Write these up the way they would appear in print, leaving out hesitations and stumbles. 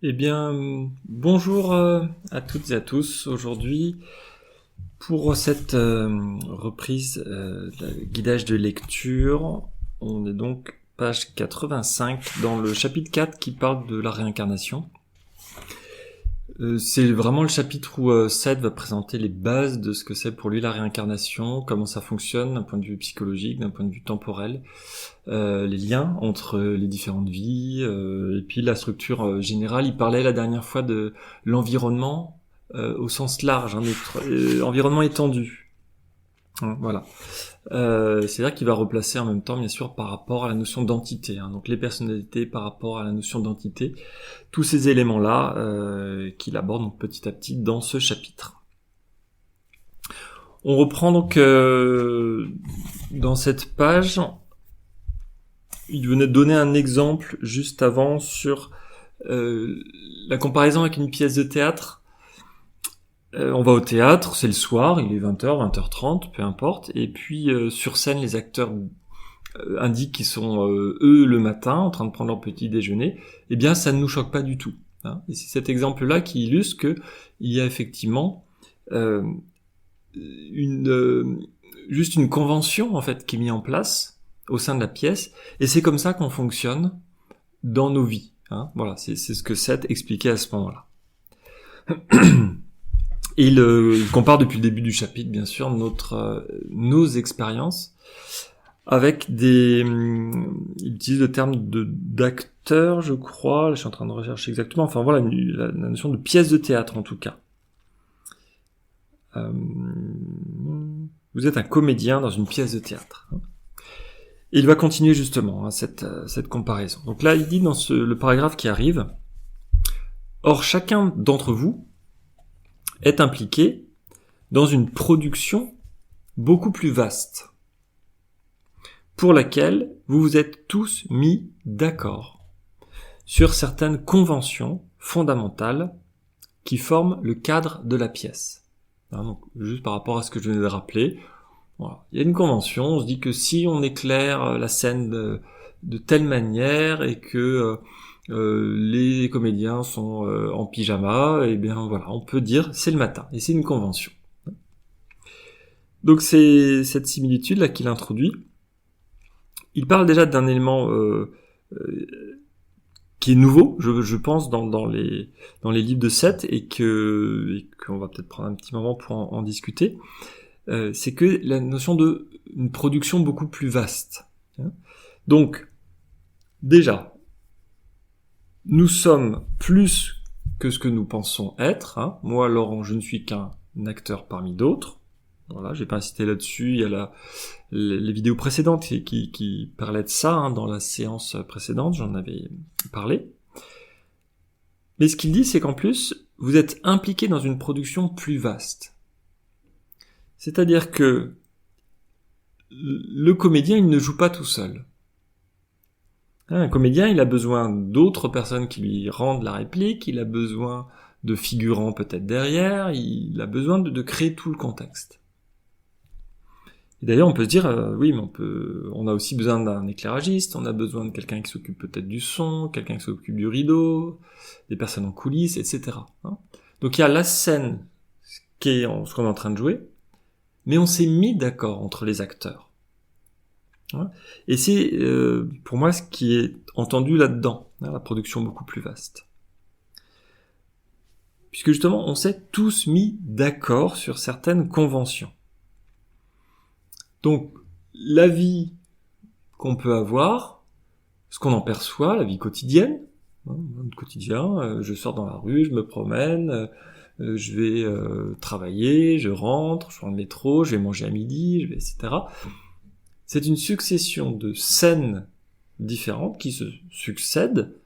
Eh bien, bonjour à toutes et à tous. Aujourd'hui, pour cette reprise de guidage de lecture, on est donc page 85 dans le chapitre 4 qui parle de la réincarnation. C'est vraiment le chapitre où Seth va présenter les bases de ce que c'est pour lui la réincarnation, comment ça fonctionne d'un point de vue psychologique, d'un point de vue temporel, les liens entre les différentes vies, et puis la structure générale. Il parlait la dernière fois de l'environnement au sens large, environnement étendu. Voilà. C'est-à-dire qu'il va replacer en même temps, bien sûr, par rapport à la notion d'entité. Donc les personnalités par rapport à la notion d'entité. Tous ces éléments-là qu'il aborde donc petit à petit dans ce chapitre. On reprend donc dans cette page. Il venait de donner un exemple juste avant sur la comparaison avec une pièce de théâtre. On va au théâtre, c'est le soir, il est 20h, 20h30, peu importe, et puis sur scène, les acteurs indiquent qu'ils sont eux le matin, en train de prendre leur petit déjeuner. Eh bien, ça ne nous choque pas du tout. Et c'est cet exemple-là qui illustre que il y a effectivement juste une convention en fait qui est mise en place au sein de la pièce, et c'est comme ça qu'on fonctionne dans nos vies. Voilà, c'est ce que Seth expliquait à ce moment-là. Et il compare depuis le début du chapitre, bien sûr, nos expériences avec il utilise le terme d'acteur, je crois. Là, je suis en train de rechercher exactement. Enfin voilà, la notion de pièce de théâtre en tout cas. Vous êtes un comédien dans une pièce de théâtre. Et il va continuer justement cette comparaison. Donc là, il dit dans le paragraphe qui arrive, « Or, chacun d'entre vous est impliqué dans une production beaucoup plus vaste, pour laquelle vous vous êtes tous mis d'accord sur certaines conventions fondamentales qui forment le cadre de la pièce. » Donc, juste par rapport à ce que je venais de rappeler, voilà. Il y a une convention, on se dit que si on éclaire la scène de telle manière et que les comédiens sont en pyjama, et bien voilà, on peut dire c'est le matin, et c'est une convention. Donc c'est cette similitude là qu'il introduit. Il parle déjà d'un élément qui est nouveau, je pense, dans les livres de Seth, et qu'on va peut-être prendre un petit moment pour en discuter. C'est que la notion de une production beaucoup plus vaste. Donc, déjà, nous sommes plus que ce que nous pensons être. Moi, Laurent, je ne suis qu'un acteur parmi d'autres. Voilà, j'ai pas insisté là-dessus. Il y a les vidéos précédentes qui parlaient de ça. Dans la séance précédente, j'en avais parlé. Mais ce qu'il dit, c'est qu'en plus, vous êtes impliqué dans une production plus vaste. C'est-à-dire que le comédien, il ne joue pas tout seul. Un comédien, il a besoin d'autres personnes qui lui rendent la réplique, il a besoin de figurants peut-être derrière, il a besoin de créer tout le contexte. Et d'ailleurs, on peut se dire, oui, mais on a aussi besoin d'un éclairagiste, on a besoin de quelqu'un qui s'occupe peut-être du son, quelqu'un qui s'occupe du rideau, des personnes en coulisses, etc. Donc il y a la scène ce qu'on est en train de jouer, mais on s'est mis d'accord entre les acteurs. Et c'est pour moi ce qui est entendu là-dedans, la production beaucoup plus vaste. Puisque justement, on s'est tous mis d'accord sur certaines conventions. Donc, la vie qu'on peut avoir, ce qu'on en perçoit, la vie quotidienne, le quotidien, je sors dans la rue, je me promène, je vais travailler, je rentre, je prends le métro, je vais manger à midi, etc. C'est une succession de scènes différentes qui se succèdent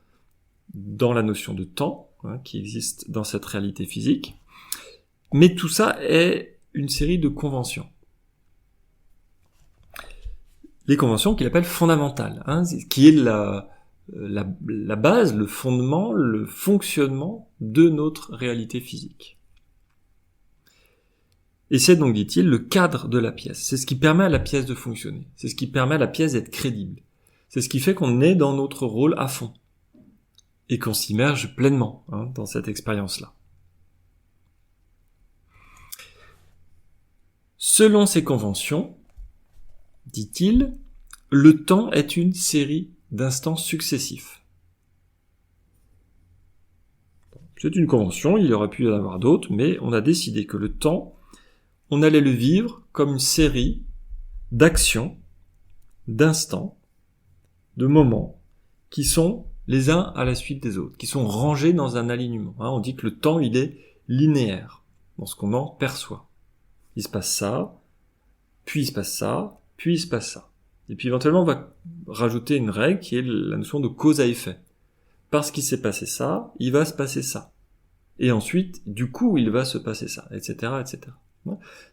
dans la notion de temps, qui existe dans cette réalité physique. Mais tout ça est une série de conventions. Les conventions qu'il appelle fondamentales, qui est la base, le fondement, le fonctionnement de notre réalité physique. Et c'est donc, dit-il, le cadre de la pièce. C'est ce qui permet à la pièce de fonctionner. C'est ce qui permet à la pièce d'être crédible. C'est ce qui fait qu'on est dans notre rôle à fond. et qu'on s'immerge pleinement dans cette expérience-là. Selon ces conventions, dit-il, le temps est une série d'instants successifs. C'est une convention, il aurait pu y en avoir d'autres, mais on a décidé que le temps, on allait le vivre comme une série d'actions, d'instants, de moments, qui sont les uns à la suite des autres, qui sont rangés dans un alignement. On dit que le temps, il est linéaire, dans ce qu'on en perçoit. Il se passe ça, puis il se passe ça, puis il se passe ça. Et puis éventuellement, on va rajouter une règle qui est la notion de cause à effet. Parce qu'il s'est passé ça, il va se passer ça. Et ensuite, du coup, il va se passer ça, etc., etc.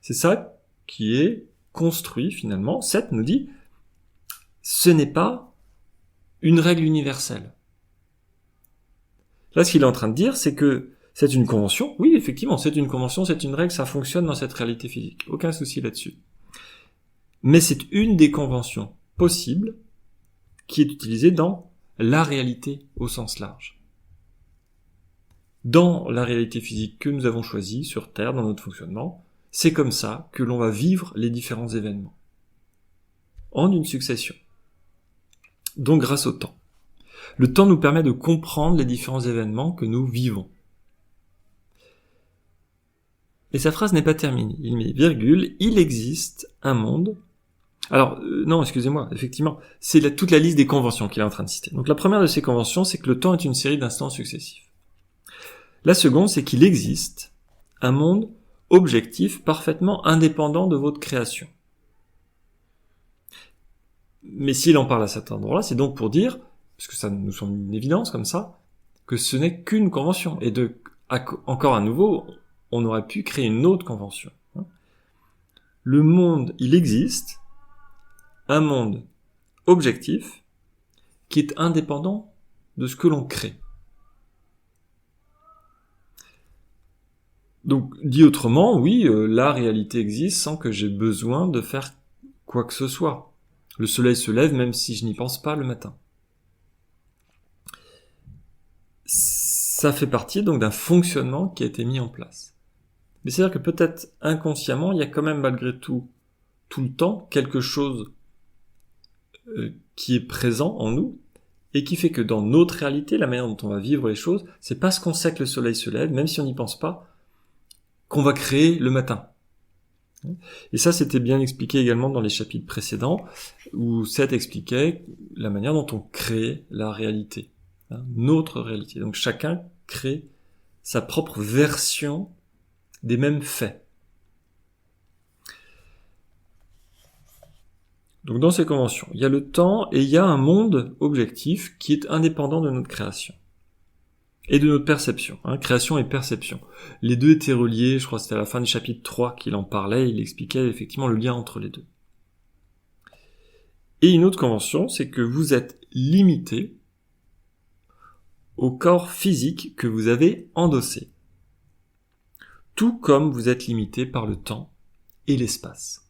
C'est ça qui est construit finalement. Seth nous dit, ce n'est pas une règle universelle. Là, ce qu'il est en train de dire, c'est que c'est une convention. Oui, effectivement, c'est une convention, c'est une règle, ça fonctionne dans cette réalité physique. Aucun souci là-dessus. Mais c'est une des conventions possibles qui est utilisée dans la réalité au sens large. Dans la réalité physique que nous avons choisie sur Terre, dans notre fonctionnement, c'est comme ça que l'on va vivre les différents événements. En une succession. Donc grâce au temps. Le temps nous permet de comprendre les différents événements que nous vivons. Et sa phrase n'est pas terminée. Il met virgule, il existe un monde. Alors, non, excusez-moi, effectivement, c'est toute la liste des conventions qu'il est en train de citer. Donc la première de ces conventions, c'est que le temps est une série d'instants successifs. La seconde, c'est qu'il existe un monde objectif parfaitement indépendant de votre création. Mais s'il en parle à cet endroit-là, c'est donc pour dire, parce que ça nous semble une évidence comme ça, que ce n'est qu'une convention. Et encore à nouveau, on aurait pu créer une autre convention. Le monde, il existe, un monde objectif qui est indépendant de ce que l'on crée. Donc, dit autrement, oui, la réalité existe sans que j'ai besoin de faire quoi que ce soit. Le soleil se lève même si je n'y pense pas le matin. Ça fait partie donc d'un fonctionnement qui a été mis en place. Mais c'est-à-dire que peut-être inconsciemment, il y a quand même malgré tout le temps, quelque chose qui est présent en nous et qui fait que dans notre réalité, la manière dont on va vivre les choses, c'est parce qu'on sait que le soleil se lève, même si on n'y pense pas, qu'on va créer le matin. Et ça, c'était bien expliqué également dans les chapitres précédents, où Seth expliquait la manière dont on crée la réalité, notre réalité. Donc chacun crée sa propre version des mêmes faits. Donc dans ces conventions, il y a le temps et il y a un monde objectif qui est indépendant de notre création. Et de notre perception, création et perception. Les deux étaient reliés, je crois que c'était à la fin du chapitre 3 qu'il en parlait, il expliquait effectivement le lien entre les deux. Et une autre convention, c'est que vous êtes limité au corps physique que vous avez endossé. Tout comme vous êtes limité par le temps et l'espace.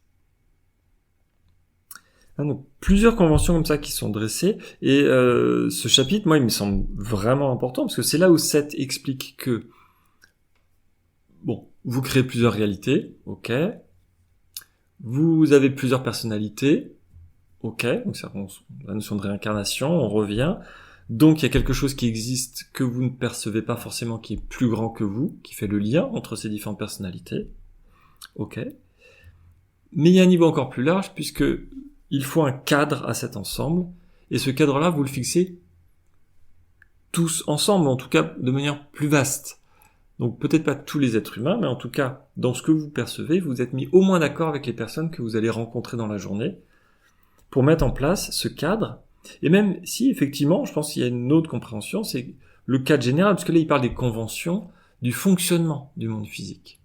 Donc, plusieurs conventions comme ça qui sont dressées, et ce chapitre, moi, il me semble vraiment important, parce que c'est là où Seth explique que, bon, vous créez plusieurs réalités, ok, vous avez plusieurs personnalités, ok, donc c'est la notion de réincarnation, on revient, donc il y a quelque chose qui existe que vous ne percevez pas forcément, qui est plus grand que vous, qui fait le lien entre ces différentes personnalités, ok, mais il y a un niveau encore plus large, puisque il faut un cadre à cet ensemble, et ce cadre-là, vous le fixez tous ensemble, en tout cas de manière plus vaste. Donc peut-être pas tous les êtres humains, mais en tout cas, dans ce que vous percevez, vous êtes mis au moins d'accord avec les personnes que vous allez rencontrer dans la journée, pour mettre en place ce cadre, et même si, effectivement, je pense qu'il y a une autre compréhension, c'est le cadre général, parce que là, il parle des conventions, du fonctionnement du monde physique.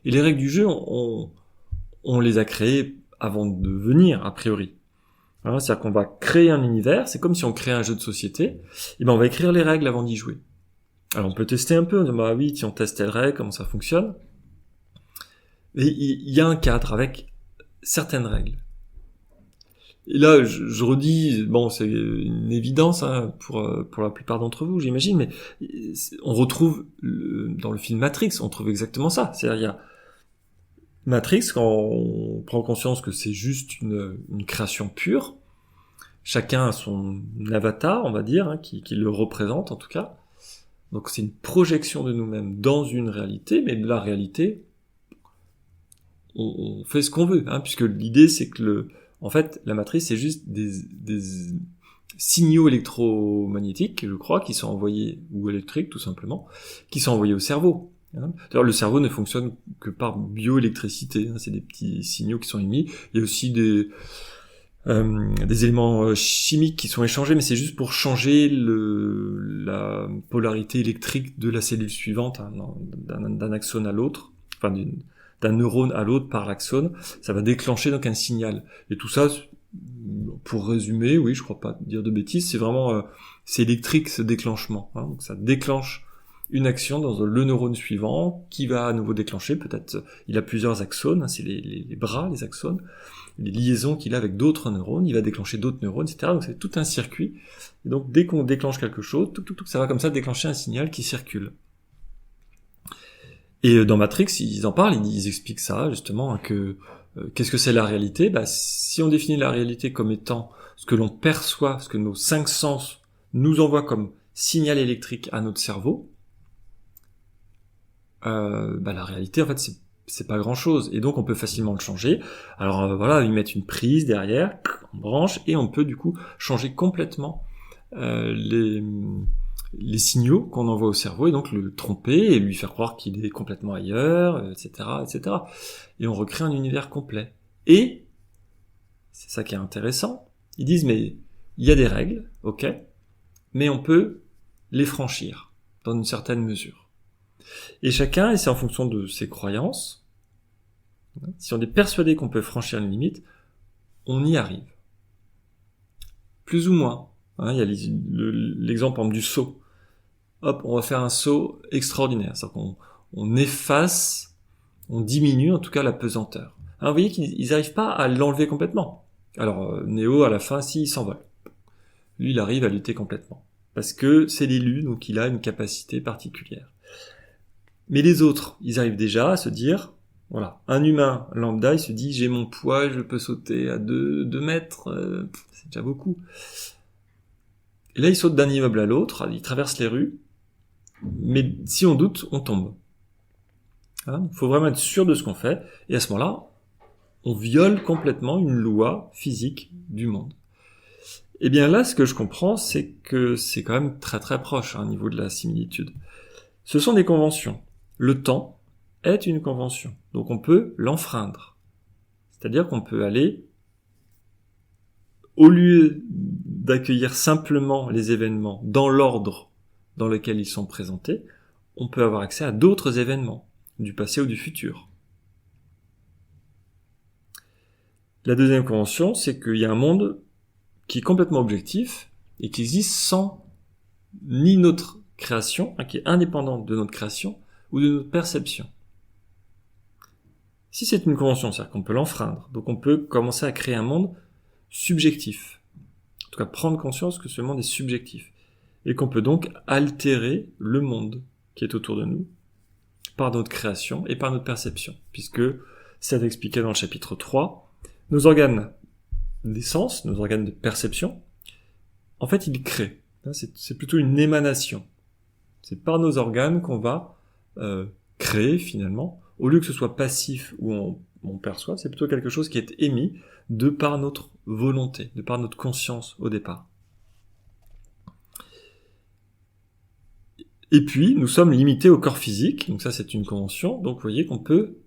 Et les règles du jeu, on les a créées avant de venir, a priori. C'est-à-dire qu'on va créer un univers, c'est comme si on créait un jeu de société, et ben on va écrire les règles avant d'y jouer. Alors on peut tester un peu, on dit, bah oui, si on teste telle règle, comment ça fonctionne. Et il y a un cadre avec certaines règles. Et là, je redis, bon, c'est une évidence hein, pour la plupart d'entre vous, j'imagine, mais on retrouve dans le film Matrix, on trouve exactement ça. C'est-à-dire, il y a Matrix, quand on prend conscience que c'est juste une création pure, chacun a son avatar, on va dire, hein, qui le représente en tout cas. Donc c'est une projection de nous-mêmes dans une réalité, mais la réalité, on fait ce qu'on veut, hein, puisque l'idée c'est que en fait, la matrice c'est juste des signaux électromagnétiques, je crois, qui sont envoyés, ou électriques tout simplement, qui sont envoyés au cerveau. Hein. D'ailleurs, le cerveau ne fonctionne que par bioélectricité, hein, c'est des petits signaux qui sont émis. Il y a aussi des éléments chimiques qui sont échangés, mais c'est juste pour changer la polarité électrique de la cellule suivante, hein, d'un axone à l'autre, enfin d'un neurone à l'autre par l'axone, ça va déclencher donc un signal. Et tout ça, pour résumer, oui, je crois pas dire de bêtises, c'est vraiment c'est électrique ce déclenchement. Hein, donc ça déclenche une action dans le neurone suivant qui va à nouveau déclencher, peut-être il a plusieurs axones, hein, c'est les bras, les axones, les liaisons qu'il a avec d'autres neurones, il va déclencher d'autres neurones, etc. Donc c'est tout un circuit. Et donc dès qu'on déclenche quelque chose, ça va comme ça déclencher un signal qui circule. Et dans Matrix, ils en parlent, ils expliquent ça justement, hein, que qu'est-ce que c'est la réalité ? Bah, si on définit la réalité comme étant ce que l'on perçoit, ce que nos 5 sens nous envoient comme signal électrique à notre cerveau, bah, la réalité en fait c'est pas grand chose, et donc on peut facilement le changer. Alors voilà, ils mettent une prise derrière, on branche, et on peut du coup changer complètement les signaux qu'on envoie au cerveau, et donc le tromper et lui faire croire qu'il est complètement ailleurs, etc., etc. Et on recrée un univers complet. Et c'est ça qui est intéressant. Ils disent mais il y a des règles, ok, mais on peut les franchir dans une certaine mesure. Et chacun, et c'est en fonction de ses croyances, si on est persuadé qu'on peut franchir une limite, on y arrive. Plus ou moins. Hein, il y a l'exemple par exemple, du saut. Hop, on va faire un saut extraordinaire. C'est-à-dire qu'on efface, on diminue en tout cas la pesanteur. Alors vous voyez qu'ils n'arrivent pas à l'enlever complètement. Alors Neo, à la fin, il s'envole. Lui, il arrive à lutter complètement. Parce que c'est l'élu, donc il a une capacité particulière. Mais les autres, ils arrivent déjà à se dire, voilà, un humain lambda, il se dit, j'ai mon poids, je peux sauter à 2 mètres, c'est déjà beaucoup. Et là, il saute d'un immeuble à l'autre, il traverse les rues, mais si on doute, on tombe. Il faut vraiment être sûr de ce qu'on fait, et à ce moment-là, on viole complètement une loi physique du monde. Et bien là, ce que je comprends, c'est que c'est quand même très très proche au niveau de la similitude. Ce sont des conventions. Le temps est une convention, donc on peut l'enfreindre. C'est-à-dire qu'on peut aller, au lieu d'accueillir simplement les événements dans l'ordre dans lequel ils sont présentés, on peut avoir accès à d'autres événements, du passé ou du futur. La deuxième convention, c'est qu'il y a un monde qui est complètement objectif et qui existe sans ni notre création, qui est indépendante de notre création ou de notre perception. Si c'est une convention, c'est-à-dire qu'on peut l'enfreindre, donc on peut commencer à créer un monde subjectif. En tout cas, prendre conscience que ce monde est subjectif. Et qu'on peut donc altérer le monde qui est autour de nous par notre création et par notre perception. Puisque, c'est expliqué dans le chapitre 3, nos organes des sens, nos organes de perception, en fait, ils créent. C'est plutôt une émanation. C'est par nos organes qu'on va créer, finalement. Au lieu que ce soit passif où on perçoit, c'est plutôt quelque chose qui est émis de par notre volonté, de par notre conscience au départ. Et puis, nous sommes limités au corps physique, donc ça c'est une convention, donc vous voyez qu'on peut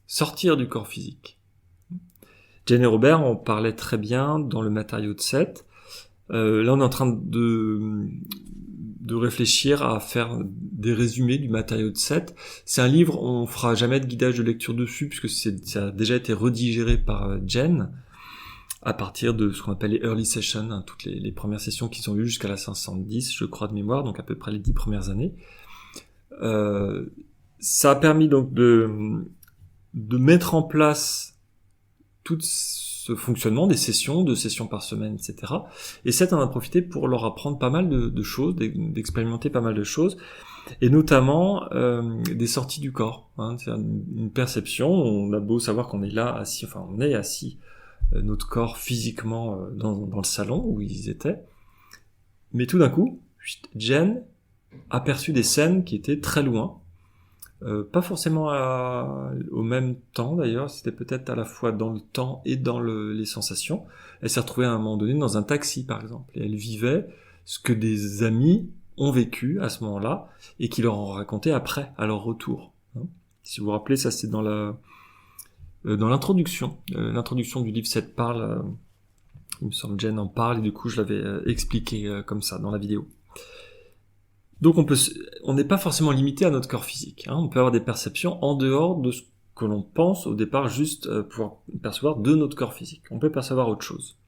sortir du corps physique. Jane et Robert en parlaient très bien dans le matériau de 7. Là on est en train de réfléchir à faire des résumés du matériau de 7. C'est un livre, on fera jamais de guidage de lecture dessus, puisque ça a déjà été redigéré par Jen, à partir de ce qu'on appelle les early sessions, hein, toutes les premières sessions qu'ils ont eues jusqu'à la 510, je crois de mémoire, donc à peu près les 10 premières années. Ça a permis donc de mettre en place toute ce fonctionnement des sessions, 2 sessions par semaine, etc. Et Seth en a profité pour leur apprendre pas mal de choses, d'expérimenter pas mal de choses, et notamment des sorties du corps. C'est une perception. On a beau savoir qu'on est là assis, enfin on est assis, notre corps physiquement dans le salon où ils étaient, mais tout d'un coup, Jen a perçu des scènes qui étaient très loin. Pas forcément au même temps d'ailleurs, c'était peut-être à la fois dans le temps et dans les sensations. Elle s'est retrouvée à un moment donné dans un taxi par exemple, et elle vivait ce que des amis ont vécu à ce moment-là, et qui leur ont raconté après, à leur retour. Si vous vous rappelez, ça c'est dans l'introduction. L'introduction du livre 7 parle, il me semble Jen en parle, et du coup je l'avais expliqué comme ça dans la vidéo. Donc on n'est pas forcément limité à notre corps physique. On peut avoir des perceptions en dehors de ce que l'on pense au départ juste pouvoir percevoir de notre corps physique. On peut percevoir autre chose.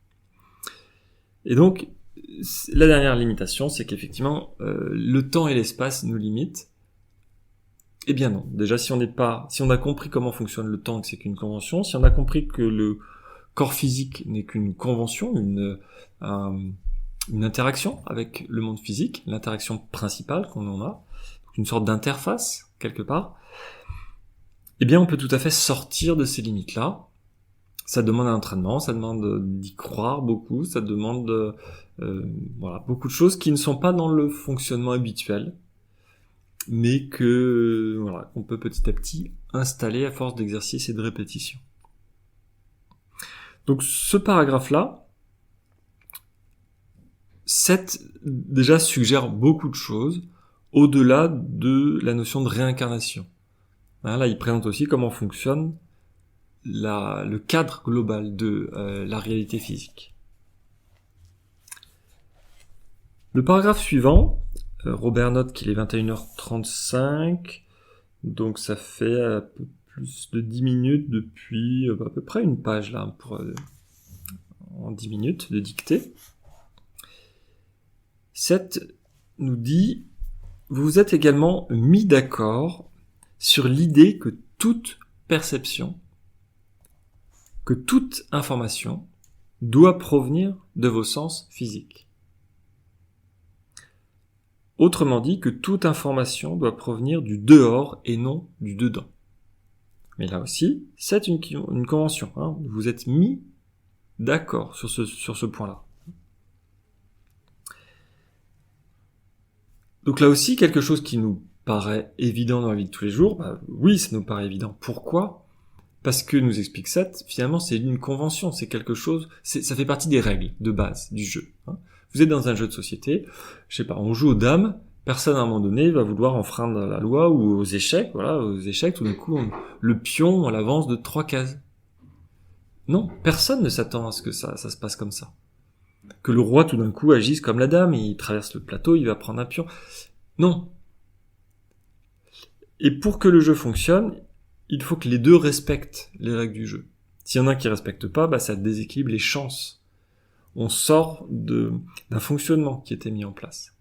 Et donc, la dernière limitation, c'est qu'effectivement, le temps et l'espace nous limitent. Eh bien non. Déjà, si on a compris comment fonctionne le temps, que c'est qu'une convention, si on a compris que le corps physique n'est qu'une convention, une interaction avec le monde physique, l'interaction principale qu'on en a, une sorte d'interface, quelque part, eh bien on peut tout à fait sortir de ces limites-là. Ça demande un entraînement, ça demande d'y croire beaucoup, ça demande beaucoup de choses qui ne sont pas dans le fonctionnement habituel, mais qu'on peut petit à petit installer à force d'exercice et de répétition. Donc ce paragraphe-là, Seth déjà suggère beaucoup de choses au-delà de la notion de réincarnation. Là, il présente aussi comment fonctionne le cadre global de la réalité physique. Le paragraphe suivant, Robert note qu'il est 21h35, donc ça fait un peu plus de 10 minutes depuis à peu près une page là, en 10 minutes de dictée. Seth nous dit « Vous vous êtes également mis d'accord sur l'idée que toute perception, que toute information doit provenir de vos sens physiques. Autrement dit, que toute information doit provenir du dehors et non du dedans. » Mais là aussi, c'est une convention. Vous vous êtes mis d'accord sur ce point-là. Donc là aussi, quelque chose qui nous paraît évident dans la vie de tous les jours, oui, ça nous paraît évident. Pourquoi ? Parce que nous explique Seth, finalement, c'est une convention, c'est quelque chose, ça fait partie des règles de base du jeu. Vous êtes dans un jeu de société, je sais pas, on joue aux dames, personne à un moment donné va vouloir enfreindre la loi ou aux échecs, tout d'un coup, le pion, on l'avance de 3 cases. Non, personne ne s'attend à ce que ça se passe comme ça. Que le roi tout d'un coup agisse comme la dame, il traverse le plateau, il va prendre un pion. Non. Et pour que le jeu fonctionne, il faut que les deux respectent les règles du jeu. S'il y en a un qui ne respecte pas, ça déséquilibre les chances. On sort d'un fonctionnement qui était mis en place.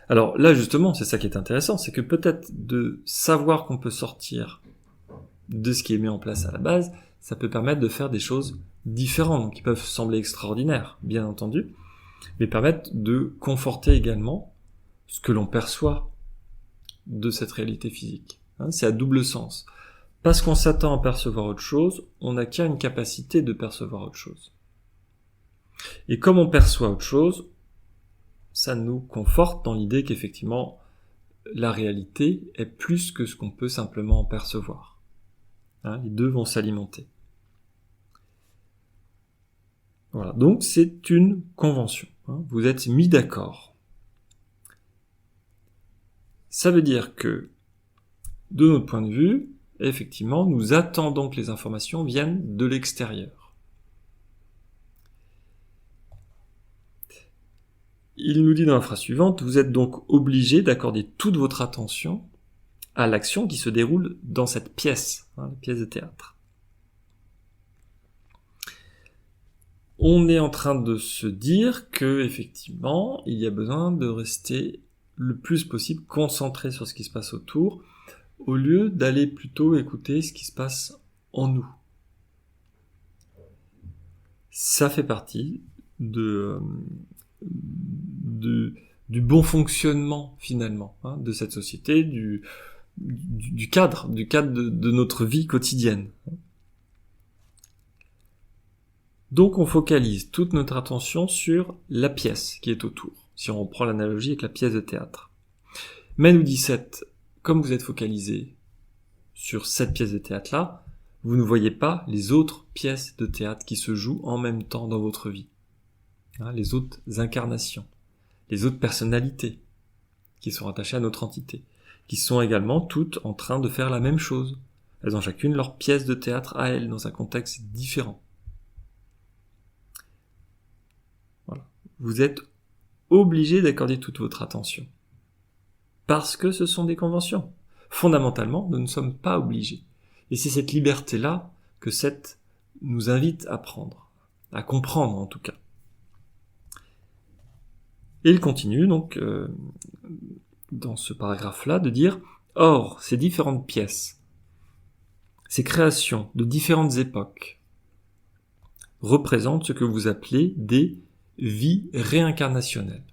Alors là justement, c'est ça qui est intéressant, c'est que peut-être de savoir qu'on peut sortir de ce qui est mis en place à la base, ça peut permettre de faire des choses différentes, qui peuvent sembler extraordinaires, bien entendu, mais permettre de conforter également ce que l'on perçoit de cette réalité physique. C'est à double sens. Parce qu'on s'attend à percevoir autre chose, on acquiert une capacité de percevoir autre chose. Et comme on perçoit autre chose, ça nous conforte dans l'idée qu'effectivement, la réalité est plus que ce qu'on peut simplement percevoir. Les deux vont s'alimenter. Voilà, donc c'est une convention. Vous êtes mis d'accord. Ça veut dire que, de notre point de vue, effectivement, nous attendons que les informations viennent de l'extérieur. Il nous dit dans la phrase suivante, vous êtes donc obligé d'accorder toute votre attention à l'action qui se déroule dans cette pièce, la pièce de théâtre. On est en train de se dire que, effectivement, il y a besoin de rester le plus possible concentré sur ce qui se passe autour, au lieu d'aller plutôt écouter ce qui se passe en nous. Ça fait partie du bon fonctionnement finalement de cette société, du cadre de notre vie quotidienne. Donc on focalise toute notre attention sur la pièce qui est autour, si on reprend l'analogie avec la pièce de théâtre. Mais nous dit Seth, comme vous êtes focalisé sur cette pièce de théâtre-là, vous ne voyez pas les autres pièces de théâtre qui se jouent en même temps dans votre vie. Les autres incarnations, les autres personnalités qui sont attachées à notre entité, qui sont également toutes en train de faire la même chose. Elles ont chacune leur pièce de théâtre à elles, dans un contexte différent. Voilà. Vous êtes obligé d'accorder toute votre attention. Parce que ce sont des conventions. Fondamentalement, nous ne sommes pas obligés. Et c'est cette liberté-là que Seth nous invite à prendre, à comprendre en tout cas. Et il continue donc dans ce paragraphe-là de dire « Or, ces différentes pièces, ces créations de différentes époques, représentent ce que vous appelez des vies réincarnationnelles. »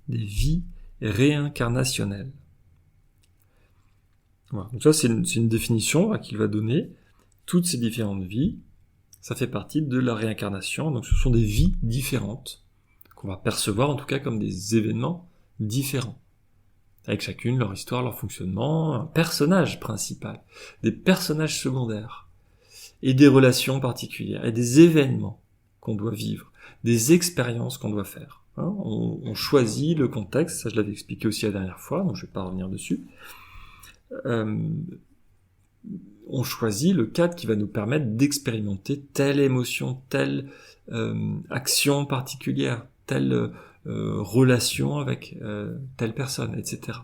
Des vies réincarnationnelles. Voilà. Donc ça, c'est une définition qu'il va donner. Toutes ces différentes vies, ça fait partie de la réincarnation. Donc ce sont des vies différentes qu'on va percevoir en tout cas comme des événements différents, avec chacune leur histoire, leur fonctionnement, un personnage principal, des personnages secondaires, et des relations particulières, et des événements qu'on doit vivre, des expériences qu'on doit faire. On choisit le contexte, ça je l'avais expliqué aussi la dernière fois, donc je ne vais pas revenir dessus. On choisit le cadre qui va nous permettre d'expérimenter telle émotion, telle action particulière, telle relation avec telle personne, etc.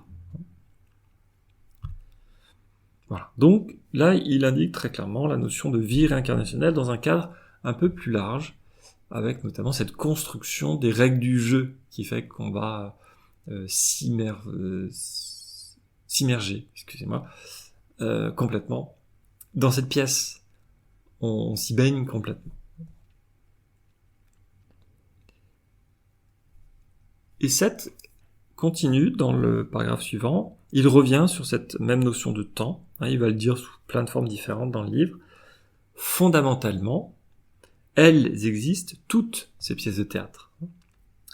Voilà. Donc là, il indique très clairement la notion de vie réincarnationnelle dans un cadre un peu plus large, avec notamment cette construction des règles du jeu qui fait qu'on va s'immerger, complètement dans cette pièce. On s'y baigne complètement. Et Seth continue dans le paragraphe suivant. Il revient sur cette même notion de temps. Il va le dire sous plein de formes différentes dans le livre. Fondamentalement, elles existent toutes, ces pièces de théâtre,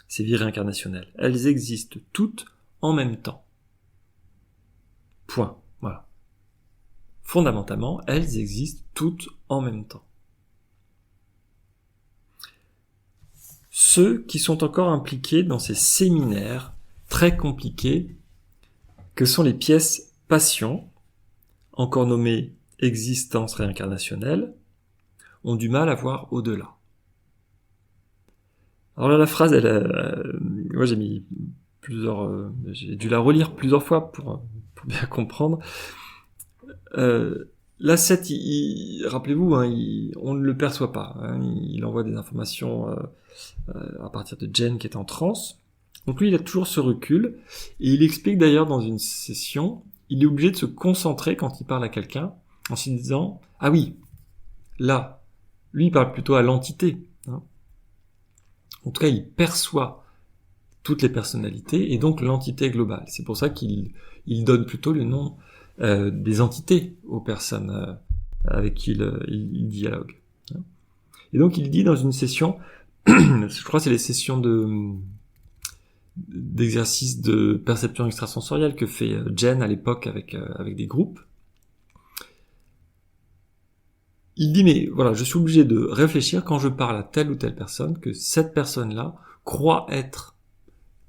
ces vies réincarnationnelles. Elles existent toutes en même temps. Point. Voilà. Fondamentalement, elles existent toutes en même temps. Ceux qui sont encore impliqués dans ces séminaires très compliqués que sont les pièces passion, encore nommées existence réincarnationnelle, ont du mal à voir au-delà. Alors là, la phrase, moi j'ai dû la relire plusieurs fois pour bien comprendre. Là, Seth, rappelez-vous, on ne le perçoit pas. Il envoie des informations à partir de Jen qui est en transe. Donc lui, il a toujours ce recul. Et il explique d'ailleurs dans une session, il est obligé de se concentrer quand il parle à quelqu'un, en se disant « Ah oui, là, lui, il parle plutôt à l'entité. » En tout cas, il perçoit toutes les personnalités et donc l'entité globale. C'est pour ça qu'il donne plutôt le nom des entités aux personnes avec qui il dialogue. Et donc il dit dans une session, je crois que c'est les sessions d'exercice de perception extrasensorielle que fait Jen à l'époque avec des groupes. Il dit mais voilà, je suis obligé de réfléchir quand je parle à telle ou telle personne que cette personne-là croit être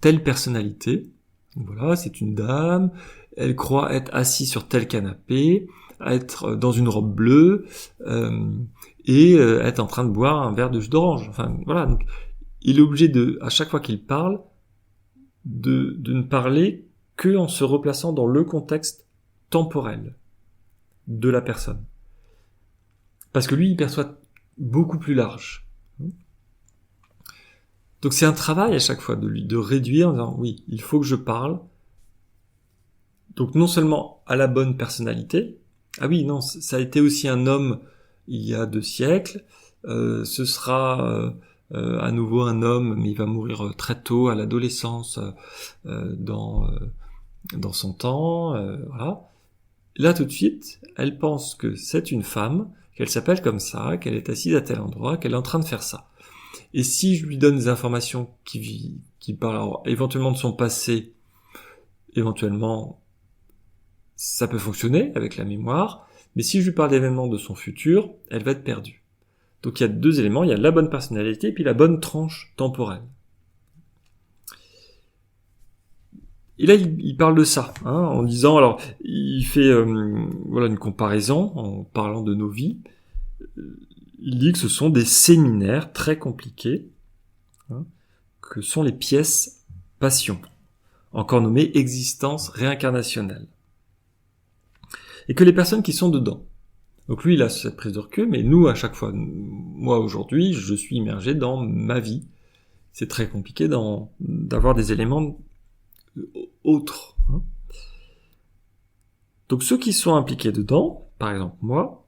telle personnalité. Voilà, c'est une dame, elle croit être assise sur tel canapé, être dans une robe bleue et être en train de boire un verre de jus d'orange. Enfin voilà, donc il est obligé à chaque fois qu'il parle de ne parler que en se replaçant dans le contexte temporel de la personne. Parce que lui, il perçoit beaucoup plus large. Donc c'est un travail à chaque fois de réduire en disant oui, il faut que je parle. Donc non seulement à la bonne personnalité. Ah oui, non, ça a été aussi un homme il y a 2 siècles. ce sera à nouveau un homme, mais il va mourir très tôt, à l'adolescence, dans son temps, voilà. Là, tout de suite, elle pense que c'est une femme, qu'elle s'appelle comme ça, qu'elle est assise à tel endroit, qu'elle est en train de faire ça. Et si je lui donne des informations qui parlent alors, éventuellement de son passé, éventuellement, ça peut fonctionner avec la mémoire, mais si je lui parle d'événements de son futur, elle va être perdue. Donc il y a deux éléments, il y a la bonne personnalité et puis la bonne tranche temporelle. Et là, il parle de ça, en disant, alors, il fait une comparaison en parlant de nos vies. Il dit que ce sont des séminaires très compliqués, que sont les pièces passion, encore nommées existence réincarnationnelle. Et que les personnes qui sont dedans, donc lui, il a cette prise de recul, mais nous, à chaque fois, moi aujourd'hui, je suis immergé dans ma vie. C'est très compliqué d'avoir des éléments autres. Donc ceux qui sont impliqués dedans, par exemple moi,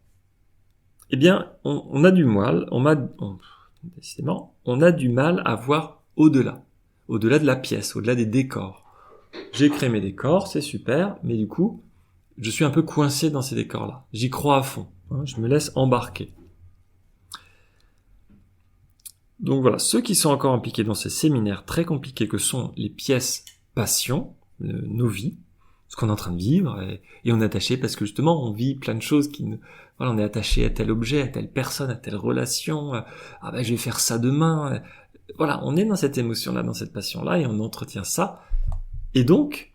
eh bien, on a du mal, décidément, on a du mal à voir au-delà de la pièce, au-delà des décors. J'ai créé mes décors, c'est super, mais du coup, je suis un peu coincé dans ces décors-là. J'y crois à fond, je me laisse embarquer. Donc voilà, ceux qui sont encore impliqués dans ces séminaires très compliqués que sont les pièces passion, nos vies, ce qu'on est en train de vivre, et on est attaché parce que justement on vit plein de choses on est attaché à tel objet, à telle personne, à telle relation, je vais faire ça demain, voilà, on est dans cette émotion-là, dans cette passion-là, et on entretient ça, et donc,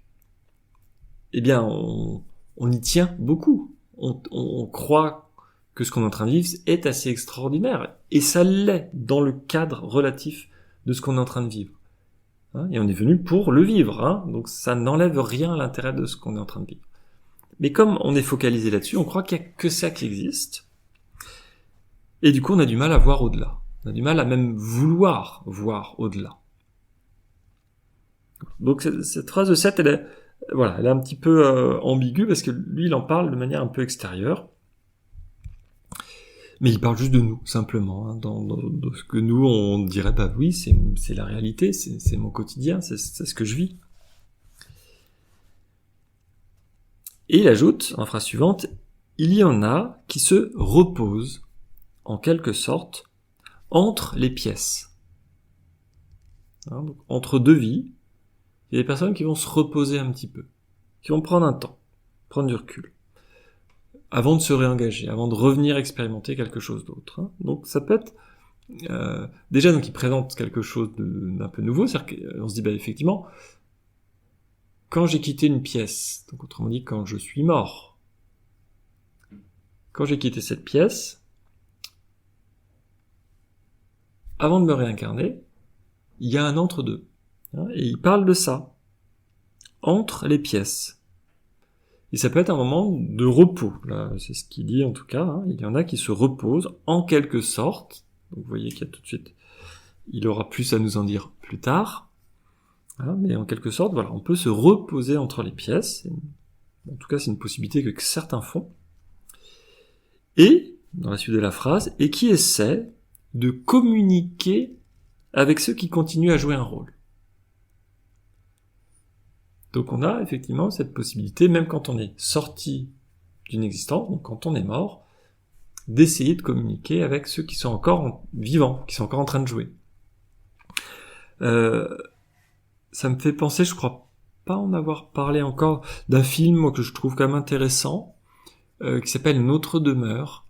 eh bien, on y tient beaucoup, on croit que ce qu'on est en train de vivre est assez extraordinaire, et ça l'est dans le cadre relatif de ce qu'on est en train de vivre. Et on est venu pour le vivre, donc ça n'enlève rien à l'intérêt de ce qu'on est en train de vivre. Mais comme on est focalisé là-dessus, on croit qu'il n'y a que ça qui existe, et du coup on a du mal à voir au-delà. On a du mal à même vouloir voir au-delà. Donc cette phrase de 7, elle est un petit peu ambiguë, parce que lui il en parle de manière un peu extérieure, mais il parle juste de nous, simplement, dans ce que nous, on dirait, oui, c'est la réalité, c'est mon quotidien, c'est ce que je vis. Et il ajoute, en phrase suivante, il y en a qui se reposent, en quelque sorte, entre les pièces. Donc, entre deux vies, il y a des personnes qui vont se reposer un petit peu, qui vont prendre un temps, prendre du recul, avant de se réengager, avant de revenir expérimenter quelque chose d'autre. Donc ça peut être déjà, donc il présente quelque chose d'un peu nouveau, c'est-à-dire qu'on se dit effectivement, quand j'ai quitté une pièce, donc autrement dit quand je suis mort, quand j'ai quitté cette pièce, avant de me réincarner, il y a un entre-deux, et il parle de ça, entre les pièces. Et ça peut être un moment de repos, là, c'est ce qu'il dit en tout cas, il y en a qui se reposent en quelque sorte, donc vous voyez qu'il y a tout de suite, il aura plus à nous en dire plus tard, mais en quelque sorte, on peut se reposer entre les pièces, en tout cas c'est une possibilité que certains font, et, dans la suite de la phrase, et qui essaient de communiquer avec ceux qui continuent à jouer un rôle. Donc on a effectivement cette possibilité, même quand on est sorti d'une existence, donc quand on est mort, d'essayer de communiquer avec ceux qui sont encore vivants, qui sont encore en train de jouer. Ça me fait penser, je crois pas en avoir parlé encore, d'un film que je trouve quand même intéressant, qui s'appelle Notre demeure.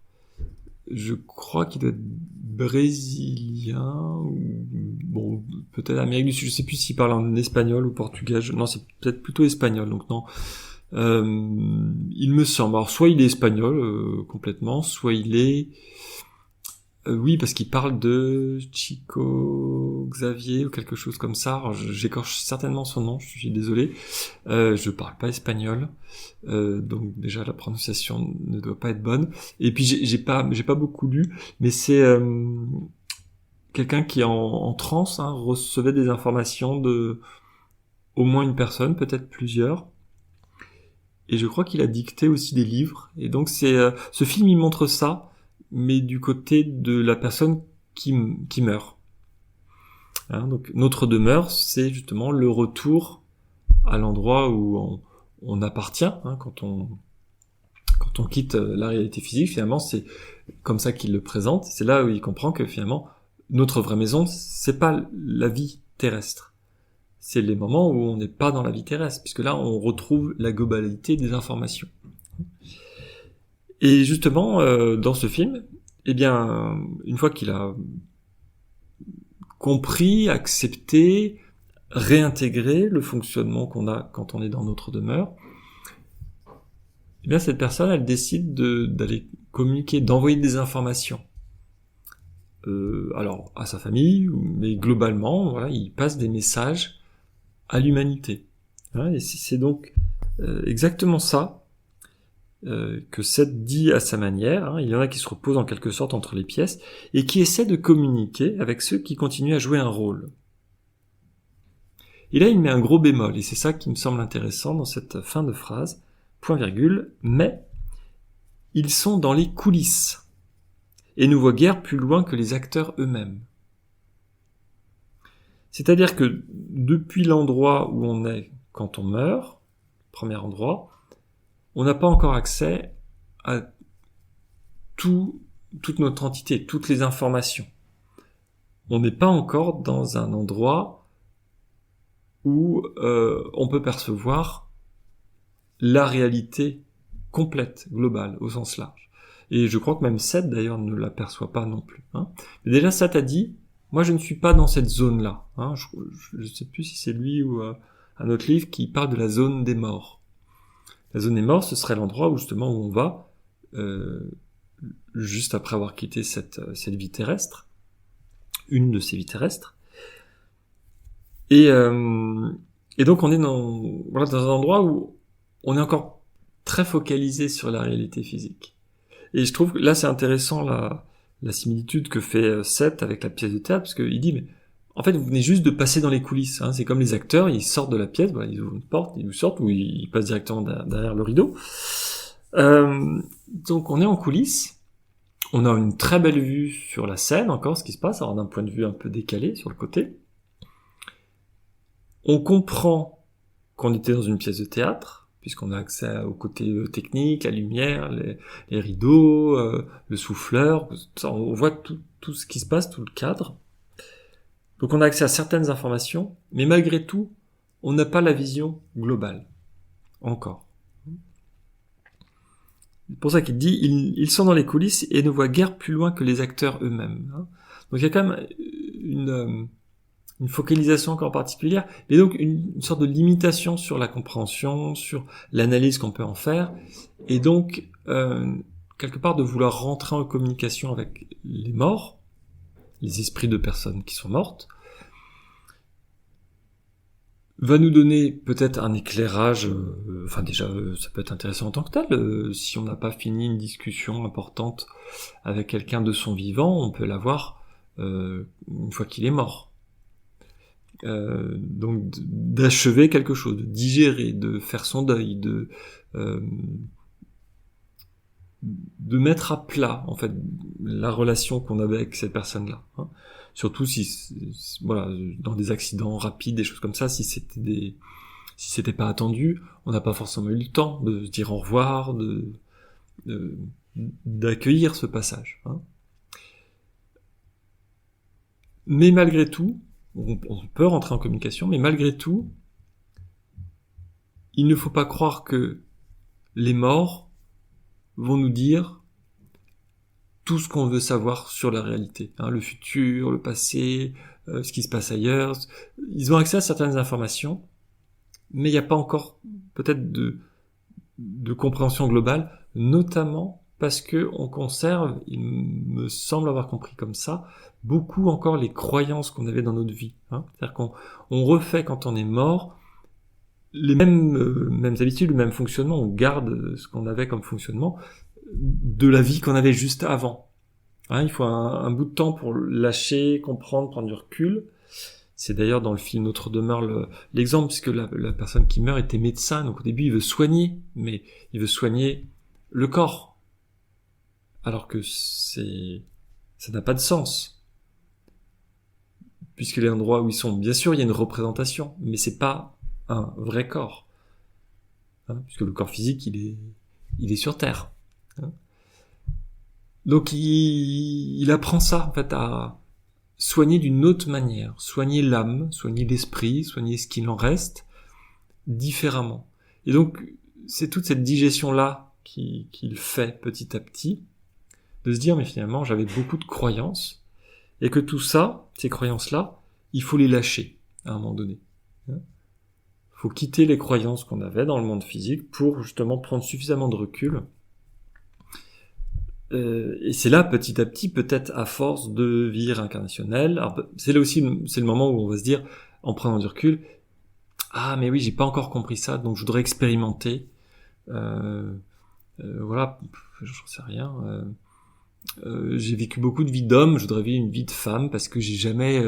Je crois qu'il doit être brésilien, ou peut-être Amérique du Sud, je sais plus s'il parle en espagnol ou portugais, non, c'est peut-être plutôt espagnol, donc non. Il me semble, alors soit il est espagnol complètement, soit il est... oui, parce qu'il parle de Chico Xavier ou quelque chose comme ça. Alors, j'écorche certainement son nom, je suis désolé. Je parle pas espagnol, donc déjà la prononciation ne doit pas être bonne. Et puis j'ai pas beaucoup lu, mais c'est quelqu'un qui en transe recevait des informations de au moins une personne, peut-être plusieurs. Et je crois qu'il a dicté aussi des livres. Et donc ce film il montre ça. mais du côté de la personne qui meurt. Donc notre demeure, c'est justement le retour à l'endroit où on appartient, quand on quitte la réalité physique. Finalement, c'est comme ça qu'il le présente. C'est là où il comprend que finalement, notre vraie maison, c'est pas la vie terrestre. C'est les moments où on n'est pas dans la vie terrestre, puisque là, on retrouve la globalité des informations. Et justement, dans ce film, eh bien, une fois qu'il a compris, accepté, réintégré le fonctionnement qu'on a quand on est dans notre demeure, eh bien, cette personne, elle décide d'aller communiquer, d'envoyer des informations. Alors, à sa famille, mais globalement, voilà, il passe des messages à l'humanité. Et c'est donc exactement ça que Seth dit à sa manière. Il y en a qui se reposent en quelque sorte entre les pièces et qui essaient de communiquer avec ceux qui continuent à jouer un rôle. Et là, il met un gros bémol, et c'est ça qui me semble intéressant dans cette fin de phrase, point virgule, mais ils sont dans les coulisses et ne voient guère plus loin que les acteurs eux-mêmes. C'est-à-dire que depuis l'endroit où on est quand on meurt, premier endroit, on n'a pas encore accès à toute notre entité, toutes les informations. On n'est pas encore dans un endroit où on peut percevoir la réalité complète, globale, au sens large. Et je crois que même Seth, d'ailleurs, ne l'aperçoit pas non plus. Mais déjà, Seth a dit, moi je ne suis pas dans cette zone-là. Je ne sais plus si c'est lui ou un autre livre qui parle de la zone des morts. La zone des morts, ce serait l'endroit où justement où on va, juste après avoir quitté cette vie terrestre, une de ces vies terrestres. Et donc on est dans un endroit où on est encore très focalisé sur la réalité physique. Et je trouve que là c'est intéressant la similitude que fait Seth avec la pièce de théâtre, parce qu'il dit, mais en fait vous venez juste de passer dans les coulisses. C'est comme les acteurs, ils sortent de la pièce, ils ouvrent une porte, ils sortent, ou ils passent directement derrière le rideau. Donc on est en coulisses, on a une très belle vue sur la scène encore, ce qui se passe, alors d'un point de vue un peu décalé sur le côté. On comprend qu'on était dans une pièce de théâtre, puisqu'on a accès au côté technique, la lumière, les rideaux, le souffleur, on voit tout ce qui se passe, tout le cadre. Donc on a accès à certaines informations, mais malgré tout, on n'a pas la vision globale. Encore. C'est pour ça qu'il dit, ils sont dans les coulisses et ne voient guère plus loin que les acteurs eux-mêmes. Donc il y a quand même une focalisation encore particulière, et donc une sorte de limitation sur la compréhension, sur l'analyse qu'on peut en faire, et donc quelque part de vouloir rentrer en communication avec les morts, les esprits de personnes qui sont mortes, va nous donner peut-être un éclairage, déjà ça peut être intéressant en tant que tel, si on n'a pas fini une discussion importante avec quelqu'un de son vivant, on peut l'avoir une fois qu'il est mort. Donc d'achever quelque chose, de digérer, de faire son deuil, de mettre à plat en fait la relation qu'on avait avec cette personne-là. Surtout si dans des accidents rapides, des choses comme ça, si c'était pas attendu, on n'a pas forcément eu le temps de se dire au revoir, d'accueillir ce passage. Mais malgré tout, on peut rentrer en communication, mais malgré tout, il ne faut pas croire que les morts vont nous dire tout ce qu'on veut savoir sur la réalité, le futur, le passé, ce qui se passe ailleurs. Ils ont accès à certaines informations, mais il n'y a pas encore peut-être de compréhension globale, notamment parce que on conserve, il me semble avoir compris comme ça, beaucoup encore les croyances qu'on avait dans notre vie. C'est-à-dire qu'on refait quand on est mort les mêmes habitudes, le même fonctionnement, on garde ce qu'on avait comme fonctionnement de la vie qu'on avait juste avant. Il faut un bout de temps pour lâcher, comprendre, prendre du recul. C'est d'ailleurs dans le film Notre demeure l'exemple, puisque la personne qui meurt était médecin, donc au début il veut soigner, mais il veut soigner le corps. alors que ça n'a pas de sens. Puisque les endroits où ils sont, bien sûr, il y a une représentation, mais c'est pas un vrai corps. Puisque le corps physique, il est sur Terre. Donc il apprend ça, en fait, à soigner d'une autre manière, soigner l'âme, soigner l'esprit, soigner ce qu'il en reste, différemment. Et donc, c'est toute cette digestion-là qu'il fait petit à petit, de se dire, mais finalement, j'avais beaucoup de croyances, et que tout ça, ces croyances-là, il faut les lâcher, à un moment donné. Faut quitter les croyances qu'on avait dans le monde physique pour, justement, prendre suffisamment de recul. Et c'est là, petit à petit, peut-être à force de vie réincarnationnelle, alors, c'est là aussi, c'est le moment où on va se dire, en prenant du recul, ah mais oui, j'ai pas encore compris ça, donc je voudrais expérimenter. Voilà, j'en sais rien. J'ai vécu beaucoup de vie d'homme, je voudrais vivre une vie de femme parce que j'ai jamais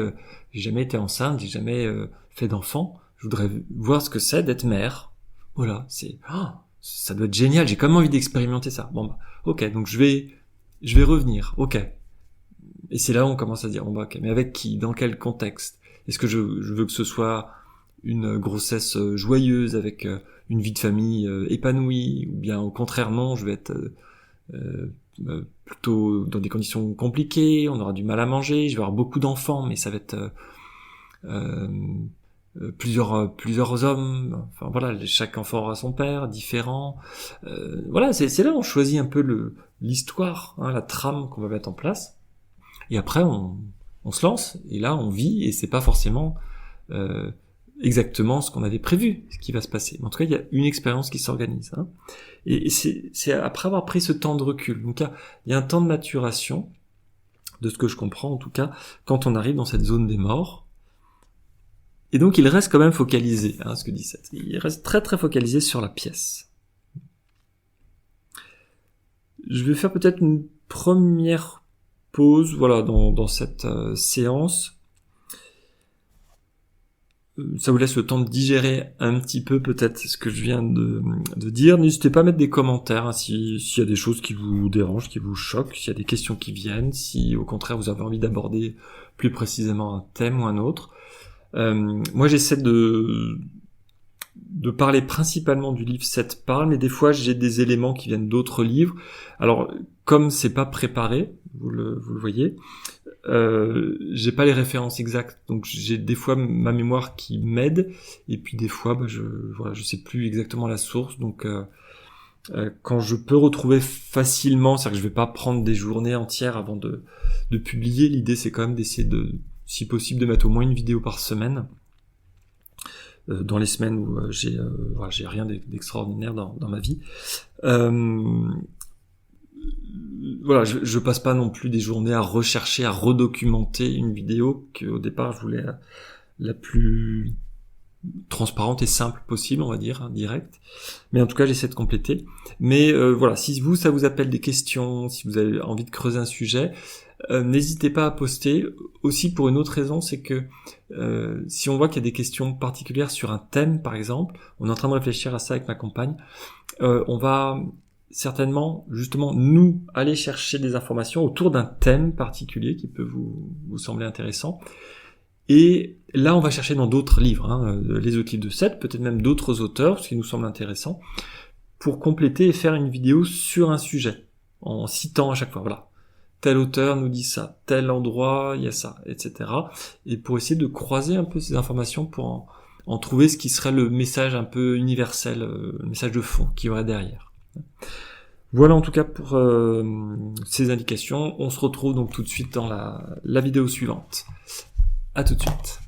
été enceinte, j'ai jamais fait d'enfant. Je voudrais voir ce que c'est d'être mère. Voilà, ça doit être génial. J'ai quand même envie d'expérimenter ça. Bon bah, ok, donc je vais revenir. Ok. Et c'est là où on commence à dire bon bah ok, mais avec qui, dans quel contexte? Est-ce que je veux que ce soit une grossesse joyeuse avec une vie de famille épanouie, ou bien au contraire non, je vais être plutôt dans des conditions compliquées, on aura du mal à manger, je vais avoir beaucoup d'enfants, mais ça va être plusieurs hommes, enfin voilà, chaque enfant aura son père, différent. Voilà, c'est là où on choisit un peu l'histoire, la trame qu'on va mettre en place. Et après, on se lance, et là, on vit, et c'est pas forcément exactement ce qu'on avait prévu, ce qui va se passer. Mais en tout cas, il y a une expérience qui s'organise. Et c'est après avoir pris ce temps de recul. Donc il y a un temps de maturation, de ce que je comprends en tout cas, quand on arrive dans cette zone des morts. Et donc il reste quand même focalisé, ce que dit Seth. Il reste très très focalisé sur la pièce. Je vais faire peut-être une première pause, voilà, dans cette séance. Ça vous laisse le temps de digérer un petit peu peut-être ce que je viens de dire. N'hésitez pas à mettre des commentaires s'il y a des choses qui vous dérangent, qui vous choquent, s'il y a des questions qui viennent, si au contraire vous avez envie d'aborder plus précisément un thème ou un autre. Moi j'essaie de parler principalement du livre 7 parle, mais des fois j'ai des éléments qui viennent d'autres livres. Alors comme c'est pas préparé, vous le voyez, j'ai pas les références exactes, donc j'ai des fois ma mémoire qui m'aide, et puis des fois je sais plus exactement la source, donc quand je peux retrouver facilement, c'est-à-dire que je vais pas prendre des journées entières avant de publier, l'idée c'est quand même d'essayer si possible de mettre au moins une vidéo par semaine, dans les semaines où j'ai rien d'extraordinaire dans ma vie. Voilà, je passe pas non plus des journées à rechercher, à redocumenter une vidéo qu'au départ je voulais la plus transparente et simple possible, on va dire, directe. Mais en tout cas, j'essaie de compléter. Mais voilà, si ça vous appelle des questions, si vous avez envie de creuser un sujet, n'hésitez pas à poster. Aussi pour une autre raison, c'est que si on voit qu'il y a des questions particulières sur un thème, par exemple, on est en train de réfléchir à ça avec ma compagne, on va certainement, justement, nous, aller chercher des informations autour d'un thème particulier qui peut vous sembler intéressant. Et là, on va chercher dans d'autres livres, les autres livres de Seth, peut-être même d'autres auteurs, ce qui nous semble intéressant, pour compléter et faire une vidéo sur un sujet, en citant à chaque fois, voilà, tel auteur nous dit ça, tel endroit, il y a ça, etc. Et pour essayer de croiser un peu ces informations pour en trouver ce qui serait le message un peu universel, le message de fond qu'il y aurait derrière. Voilà en tout cas pour ces indications. On se retrouve donc tout de suite dans la vidéo suivante. À tout de suite.